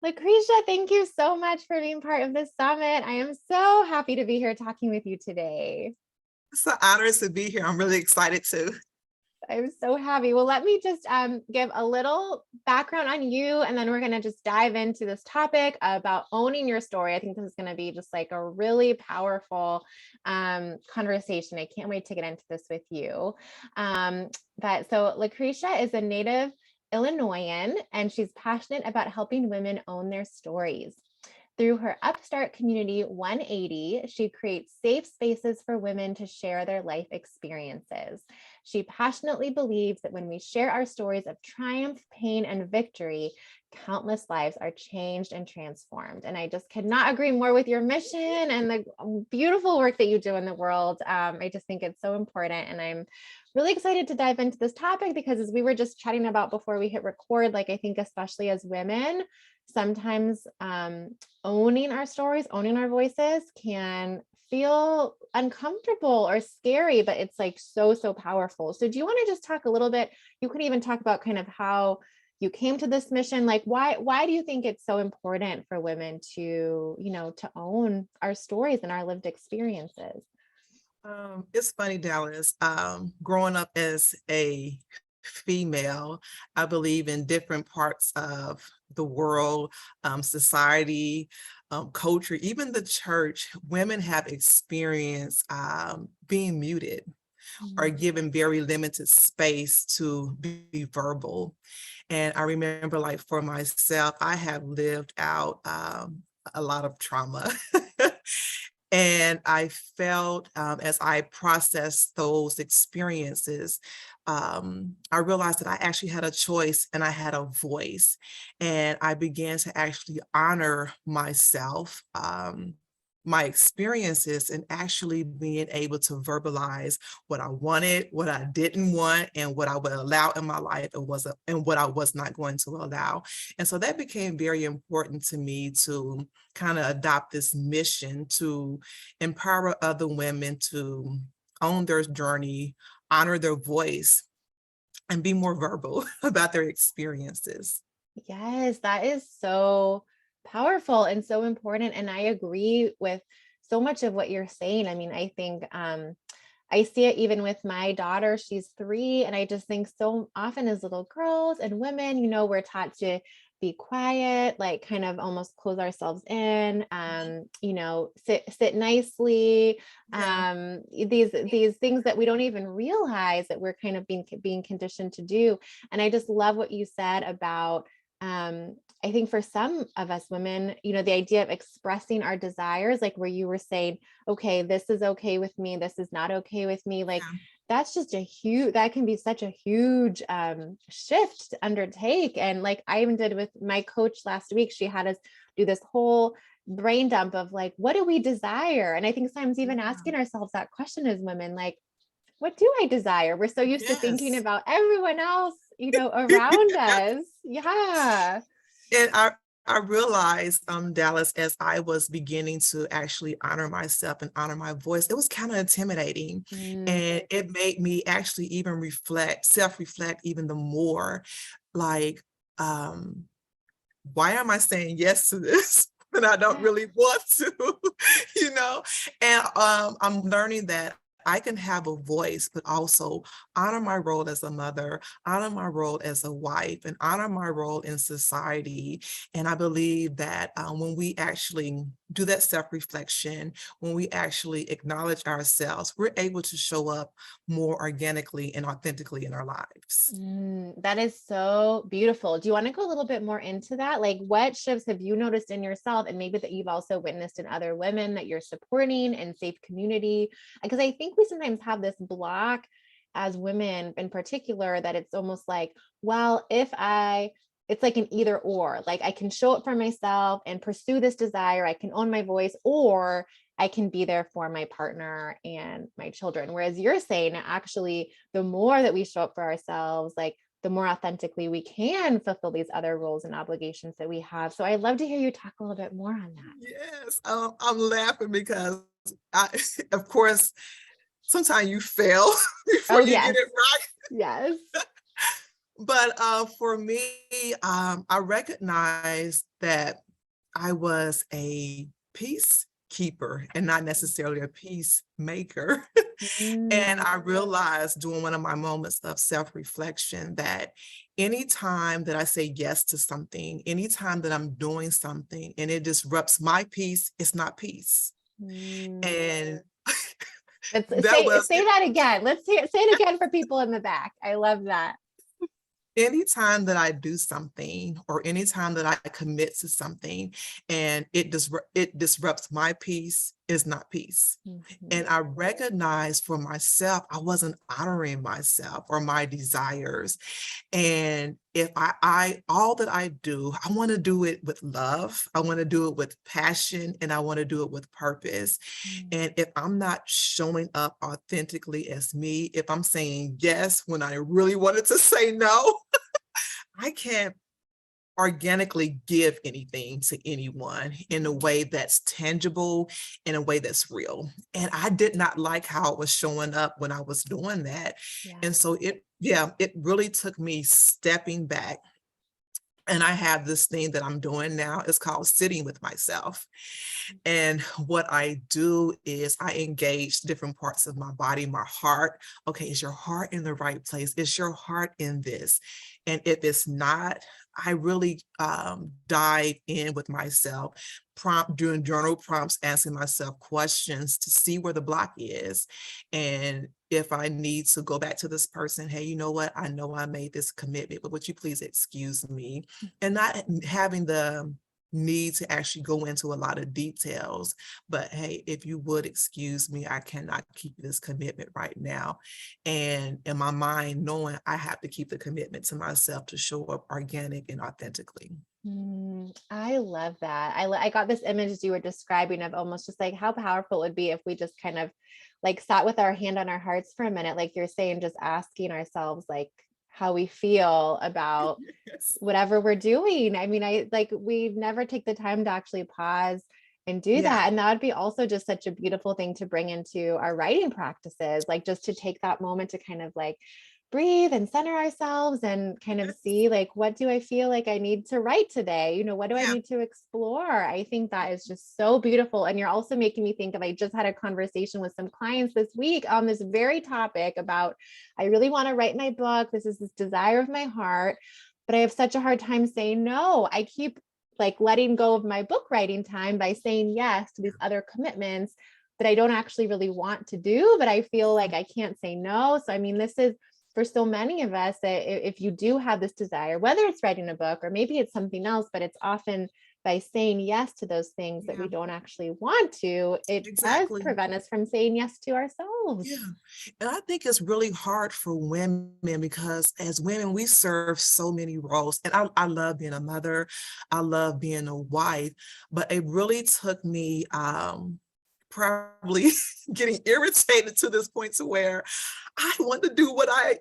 LaCresia, thank you so much for being part of this summit. I am so happy to be here talking with you today. It's an honor to be here. I'm really excited too. I'm so happy. Well, let me just give a little background on you, and then we're going to just dive into this topic about owning your story. I think this is going to be just like a really powerful conversation. I can't wait to get into this with you. Um, so LaCresia is a native Illinoisan, and she's passionate about helping women own their stories. Through her upstart community 180, she creates safe spaces for women to share their life experiences. She passionately believes that when we share our stories of triumph, pain, and victory, countless lives are changed and transformed. And I just cannot agree more with your mission and the beautiful work that you do in the world. I just think it's so important. And I'm really excited to dive into this topic because, as we were just chatting about before we hit record, like I think especially as women, sometimes owning our stories, owning our voices can feel uncomfortable or scary, but it's like so powerful. So do you want to just talk a little bit? You could even talk about kind of how you came to this mission. Like why do you think it's so important for women to, to own our stories and our lived experiences? It's funny, Dallas. Growing up as a female, I believe in different parts of the world, society, culture, even the church, women have experienced being muted or Mm. given very limited space to be verbal. And I remember, like, for myself, I have lived out a lot of trauma. And I felt as I processed those experiences, I realized that I actually had a choice and I had a voice. And I began to actually honor myself, my experiences, and actually being able to verbalize what I wanted, what I didn't want, and what I would allow in my life and what I was not going to allow. And so that became very important to me to kind of adopt this mission to empower other women to own their journey, honor their voice, and be more verbal about their experiences. Yes, that is so powerful and so important. And I agree with so much of what you're saying. I mean, I think I see it even with my daughter. She's 3. And I just think so often as little girls and women, we're taught to be quiet, like kind of almost close ourselves in, sit nicely. Yeah. These things that we don't even realize that we're kind of being conditioned to do. And I just love what you said about I think for some of us women, the idea of expressing our desires, like where you were saying, okay, this is okay with me, this is not okay with me, like Yeah. that's just that can be such a huge shift to undertake. And like I even did with my coach last week, she had us do this whole brain dump of like, what do we desire? And I think sometimes even Yeah. asking ourselves that question as women, like, what do I desire? We're so used to thinking Yes. about everyone else, around us. Yeah. And I realized, Dallas, as I was beginning to actually honor myself and honor my voice, it was kind of intimidating. Mm, And it made me actually even self-reflect even the more. Like, um, why am I saying yes to this when I don't yeah. really want to, you know? And I'm learning that I can have a voice, but also honor my role as a mother, honor my role as a wife, and honor my role in society. And I believe that when we actually do that self-reflection, when we actually acknowledge ourselves, we're able to show up more organically and authentically in our lives. That is so beautiful. Do you want to go a little bit more into that? Like, what shifts have you noticed in yourself, and maybe that you've also witnessed in other women that you're supporting in safe community? Because I think we sometimes have this block as women in particular that it's almost like, well, it's like an either or, like I can show up for myself and pursue this desire, I can own my voice, or I can be there for my partner and my children. Whereas you're saying actually, the more that we show up for ourselves, like the more authentically we can fulfill these other roles and obligations that we have. So I'd love to hear you talk a little bit more on that. Yes, I'm laughing because I, of course, sometimes you fail before Oh, you get yes. it right. Yes. But for me, I recognized that I was a peacekeeper and not necessarily a peacemaker. And Mm, I realized during one of my moments of self-reflection that anytime that I say yes to something, anytime that I'm doing something and it disrupts my peace, it's not peace. mm. And Let's that say was say that again. Let's hear say it again for people in the back. I love that. anytime that I do something or anytime that I commit to something and it disrupts my peace is not peace. Mhm. And I recognized for myself, I wasn't honoring myself or my desires. And if I all that I do, I want to do it with love. I want to do it with passion and I want to do it with purpose. Mm, And if I'm not showing up authentically as me, if I'm saying yes when I really wanted to say no, I can't organically give anything to anyone in a way that's tangible, in a way that's real. And I did not like how it was showing up when I was doing that. yeah. And so it really took me stepping back. And I have this thing that I'm doing now. It's called sitting with myself. And what I do is I engage different parts of my body, my heart. Okay, is your heart in the right place? Is your heart in this? And if it's not, I really dive in with myself, doing journal prompts, asking myself questions to see where the block is. And if I need to go back to this person, hey, you know what? I know I made this commitment, but would you please excuse me? And not having the need to actually go into a lot of details. But hey, if you would excuse me, I cannot keep this commitment right now. And in my mind, knowing I have to keep the commitment to myself to show up organic and authentically. I love that. I got this image as you were describing of almost just like how powerful it would be if we just kind of like sat with our hand on our hearts for a minute, like you're saying, just asking ourselves like how we feel about Yes. whatever we're doing. I mean, I like we never take the time to actually pause and do Yeah. that. And that would be also just such a beautiful thing to bring into our writing practices, like just to take that moment to kind of like breathe and center ourselves and kind of Yes. see like what do I feel like I need to write today, what do I Yeah. need to explore. I think that is just so beautiful. And you're also making me think of, I just had a conversation with some clients this week on this very topic about, I really want to write my book, this is this desire of my heart, but I have such a hard time saying no. I keep like letting go of my book writing time by saying yes to these other commitments that I don't actually really want to do, but I feel like I can't say no. So I mean, this is for so many of us that if you do have this desire, whether it's writing a book or maybe it's something else, but it's often by saying yes to those things that Yeah. we don't actually want to, it does Exactly. prevent us from saying yes to ourselves. Yeah. And I think it's really hard for women because as women, we serve so many roles. And I love being a mother, I love being a wife, but it really took me probably getting irritated to this point to where I want to do what I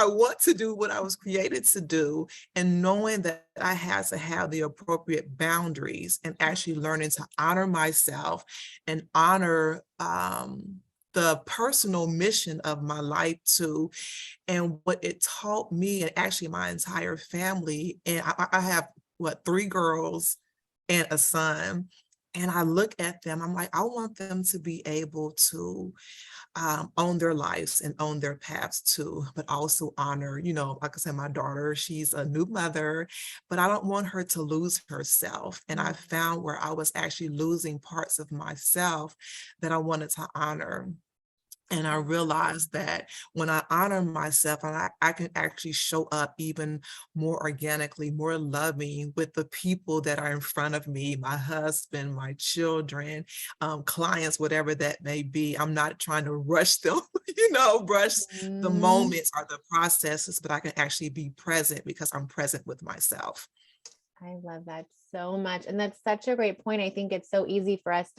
want to do, what I was created to do, and knowing that I had to have the appropriate boundaries and actually learning to honor myself and honor the personal mission of my life too, and what it taught me and actually my entire family. And I have what, 3 girls and a son. And I look at them, I'm like, I want them to be able to own their lives and own their paths too, but also honor, like I said, my daughter, she's a new mother, but I don't want her to lose herself. And I Mm, found where I was actually losing parts of myself that I wanted to honor. And I realized that when I honor myself, and I can actually show up even more organically, more loving with the people that are in front of me, my husband, my children, clients, whatever that may be. I'm not trying to rush them, rush the mm. moments or the processes, but I can actually be present because I'm present with myself. I love that so much. And that's such a great point. I think it's so easy for us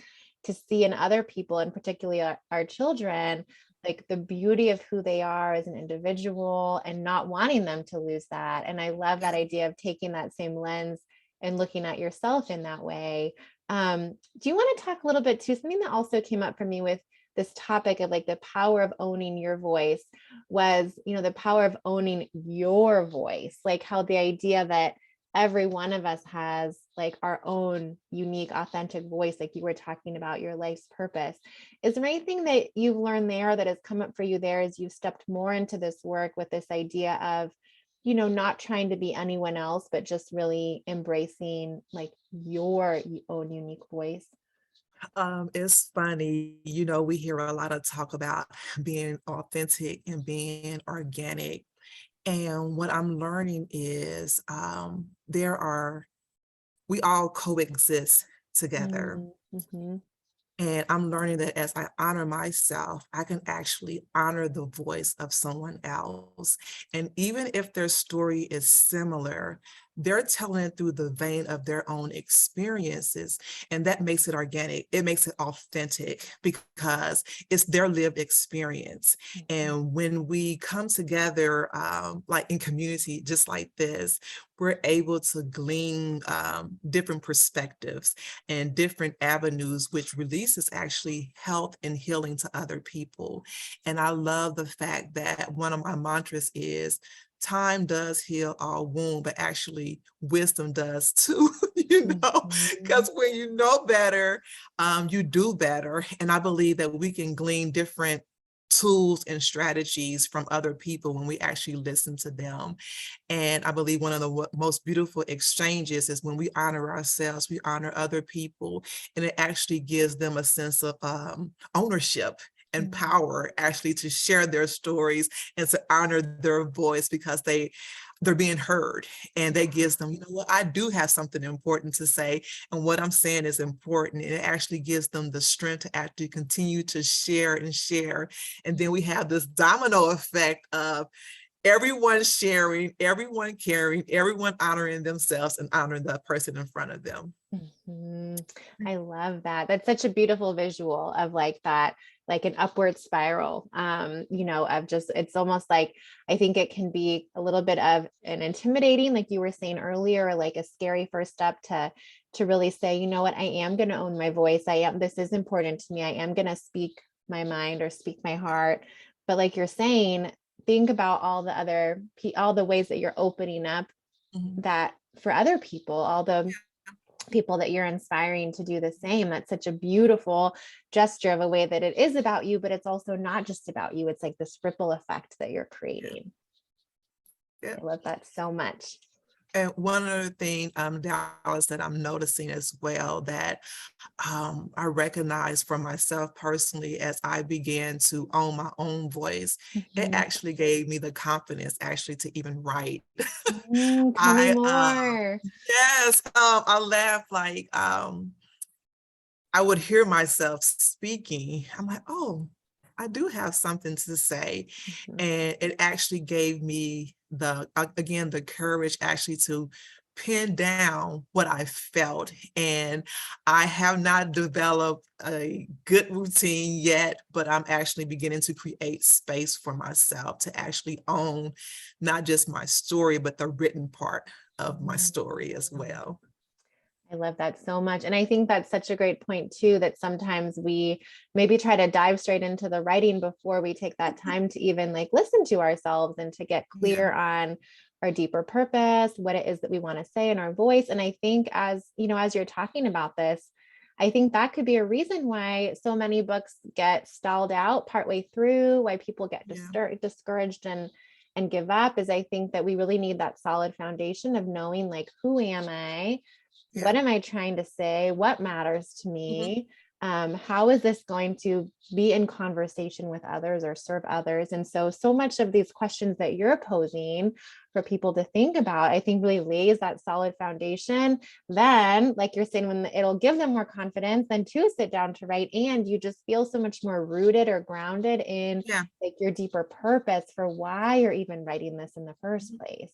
to see in other people, and particularly our children, like the beauty of who they are as an individual and not wanting them to lose that. And I love that idea of taking that same lens and looking at yourself in that way. Do you want to talk a little bit too? Something that also came up for me with this topic of like the power of owning your voice was, the power of owning your voice, like how the idea that every one of us has like our own unique, authentic voice, like you were talking about your life's purpose. Is there anything that you've learned there that has come up for you there as you've stepped more into this work with this idea of, not trying to be anyone else, but just really embracing like your own unique voice? It's funny, we hear a lot of talk about being authentic and being organic. And what I'm learning is we all coexist together. Mm-hmm. And I'm learning that as I honor myself, I can actually honor the voice of someone else. And even if their story is similar, they're telling it through the vein of their own experiences. And that makes it organic. It makes it authentic because it's their lived experience. And when we come together, like in community, just like this, we're able to glean different perspectives and different avenues, which releases actually health and healing to other people. And I love the fact that one of my mantras is, time does heal all wound, but actually wisdom does too, Mm-hmm. because when you know better, you do better. And I believe that we can glean different tools and strategies from other people when we actually listen to them. And I believe one of the most beautiful exchanges is when we honor ourselves, we honor other people, and it actually gives them a sense of ownership and power actually to share their stories and to honor their voice because they're being heard, and that gives them, what, I do have something important to say, and what I'm saying is important, and it actually gives them the strength to actually continue to share and share. And then we have this domino effect of everyone sharing, everyone caring, everyone honoring themselves and honoring the person in front of them. Mhm. I love that. That's such a beautiful visual of like that, like an upward spiral, of just, it's almost like, I think it can be a little bit of an intimidating, like you were saying earlier, like a scary first step to really say, you know what, I am going to own my voice. This is important to me. I am going to speak my mind or speak my heart. But like you're saying, think about all the ways that you're opening up Mhm. that for other people, all the people that you're inspiring to do the same. That's such a beautiful gesture of a way that it is about you, but it's also not just about you. It's like this ripple effect that you're Yeah. creating. Yeah. I love that so much. And one other thing, Dallas, that I'm noticing as well that I recognize for myself personally as I began to own my own voice, it Mhm. actually gave me the confidence actually to even write. Tell me I more. yes, I laugh like I would hear myself speaking. I'm like, oh, I do have something to say. Mhm. And it actually gave me again, the courage actually to pin down what I felt. And I have not developed a good routine yet, but I'm actually beginning to create space for myself to actually own not just my story, but the written part of my story as well. I love that so much. And I think that's such a great point too, that sometimes we maybe try to dive straight into the writing before we take that time to even like listen to ourselves and to get Yeah, clear on our deeper purpose, what it is that we want to say in our voice. And I think as you're talking about this, I think that could be a reason why so many books get stalled out partway through, why people get yeah, discouraged and give up, is I think that we really need that solid foundation of knowing like, who am I? yeah. What am I trying to say? What matters to Mhm. me? How is this going to be in conversation with others or serve others? And so much of these questions that you're posing for people to think about, I think really lays that solid foundation. Then, like you're saying, when it'll give them more confidence, then to sit down to write, and you just feel so much more rooted or grounded in Yeah. like your deeper purpose for why you're even writing this in the first Mhm. place.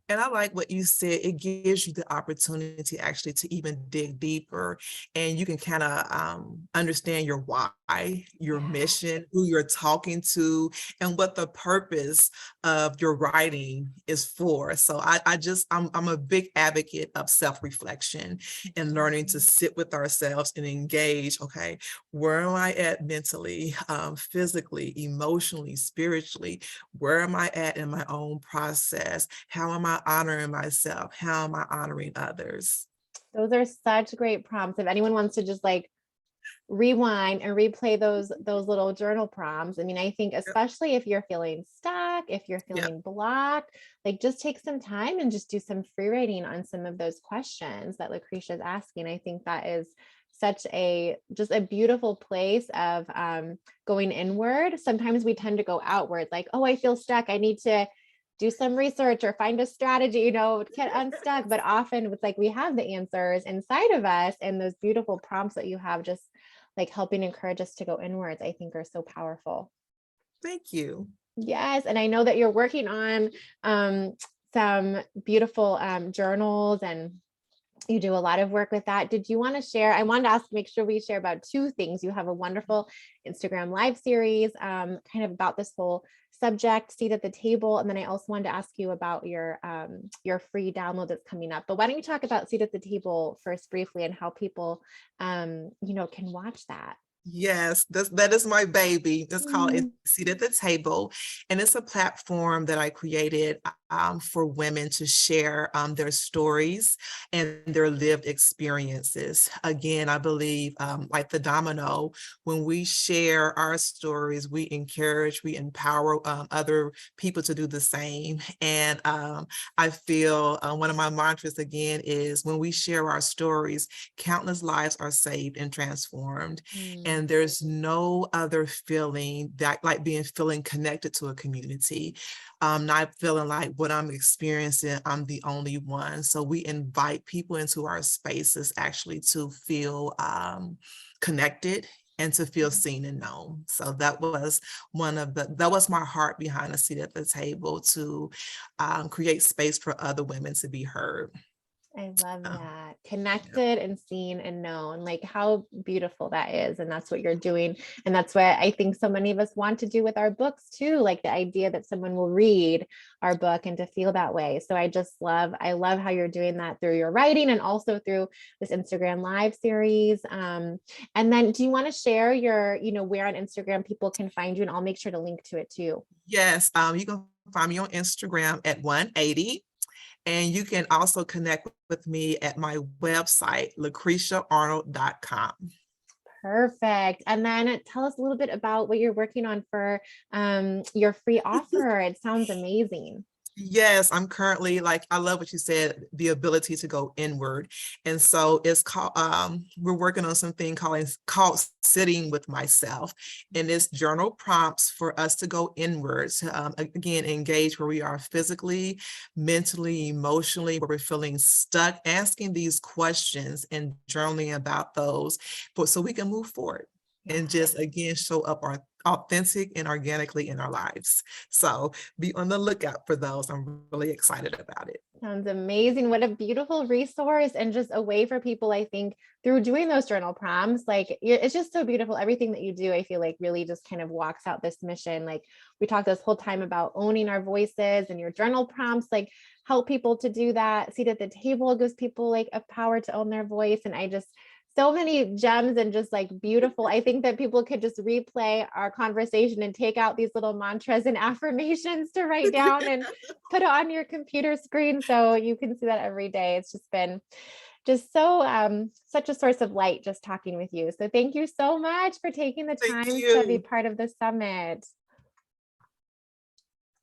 And I like what you said. It gives you the opportunity actually to even dig deeper, and you can kind of understand your why. why, your Yeah. mission, who you're talking to, and what the purpose of your writing is for. So I'm a big advocate of self-reflection and learning to Mhm. sit with ourselves and engage. Okay, where am I at mentally, physically, emotionally, spiritually? Where am I at in my own process? How am I honoring myself? How am I honoring others? Those are such great prompts. If anyone wants to just like rewind and replay those little journal prompts. I mean, I think Yep, especially if you're feeling stuck, if you're yep. feeling blocked, like just take some time and just do some free writing on some of those questions that LaCresia is asking. I think that is such a just a beautiful place of going inward. Sometimes we tend to go outward, like, oh, I feel stuck. I need to do some research or find a strategy, get unstuck. But often it's like we have the answers inside of us, and those beautiful prompts that you have just like helping encourage us to go inwards, I think are so powerful. Thank you. Yes. And I know that you're working on um, some beautiful journals, and you do a lot of work with that. Did you want to share? I wanted to ask, make sure we share about two things. You have a wonderful Instagram live series, kind of about this whole subject, seat at the table. And then I also wanted to ask you about your free download that's coming up. But why don't you talk about seat at the table first briefly, and how people, can watch that? Yes, that is my baby. It's called It's Mm. Seat at the Table, and it's a platform that I created for women to share their stories and their lived experiences. Again, I believe, like the domino, when we share our stories, we encourage, we empower other people to do the same. And I feel one of my mantras again is when we share our stories, countless lives are saved and transformed. Mm. And there's no other feeling that like feeling connected to a community, not feeling like what I'm experiencing, I'm the only one. So we invite people into our spaces actually to feel connected and to feel seen and known. So that was that was my heart behind a seat at the table, to create space for other women to be heard. I love Um, that. yeah. Connected and seen and known, like how beautiful that is. And that's what you're doing. And that's what I think so many of us want to do with our books too. Like the idea that someone will read our book and to feel that way. So I love how you're doing that through your writing and also through this Instagram live series. And then do you want to share where on Instagram people can find you? And I'll make sure to link to it too. Yes, you can find me on Instagram at 180. And you can also connect with me at my website, LaCresiaArnold.com. Perfect. And then tell us a little bit about what you're working on for your free offer. It sounds amazing. Yes, I'm currently, like, I love what you said, the ability to go inward. And so it's called, we're working on something called sitting with myself. And it's journal prompts for us to go inwards, again, engage where we are physically, mentally, emotionally, where we're feeling stuck, asking these questions and journaling about those, but so we can move forward and Yes. just again show up our authentic and organically in our lives. So be on the lookout for those. I'm really excited about it. Sounds amazing. What a beautiful resource, and just a way for people, I think, through doing those journal prompts. Like it's just so beautiful. Everything that you do, I feel like really just kind of walks out this mission. Like we talked this whole time about owning our voices, and your journal prompts like help people to do that. Seat at the table gives people like a power to own their voice. And I just so many gems and just like beautiful. I think that people could just replay our conversation and take out these little mantras and affirmations to write down and put it on your computer screen so you can see that every day. It's just been just so such a source of light just talking with you. So thank you so much for taking the Thank time to be you. part of the summit.